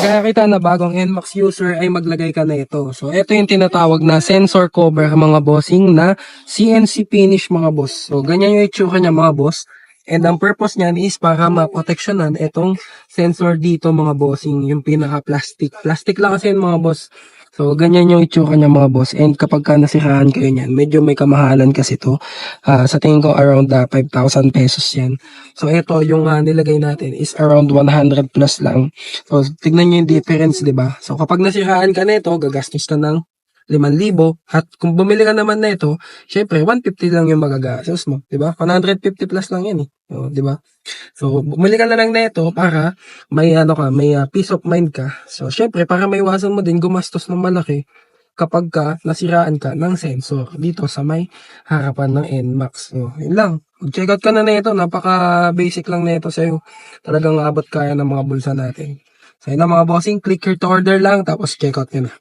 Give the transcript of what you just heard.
Kagaya kita na bagong NMAX user ay maglagay ka na ito. So, ito yung tinatawag na sensor cover mga bossing na CNC finish mga boss. So, ganyan yung itsura niya mga boss. And ang purpose niyan is para maproteksyonan itong sensor dito mga bossing, yung pinaka-plastic. Plastic lang kasi yun mga boss. So, ganyan yung itsura niya mga boss. And kapag ka nasiraan kayo niyan, medyo may kamahalan kasi to. Sa tingin ko around 5,000 pesos yan. So, ito yung nilagay natin is around 100 plus lang. So, tignan nyo yung difference, di ba? So, kapag nasiraan ka nito, gagastos ka ng 5,000. At kung bumili ka naman nito, syempre, 150 lang yung magagastos mo, di ba? 150 plus lang yan eh. O, di ba? So, bumili ka na lang nito para may may peace of mind ka. So, syempre, para maiwasan mo din gumastos ng malaki kapag ka nasiraan ka ng sensor dito sa may harapan ng NMAX. So, yun lang. Check out ka na nito. Napaka-basic lang nito sa'yo. Talagang abot kaya ng mga bulsa natin. So, yun lang mga bossing. Click here to order lang. Tapos check out nyo na.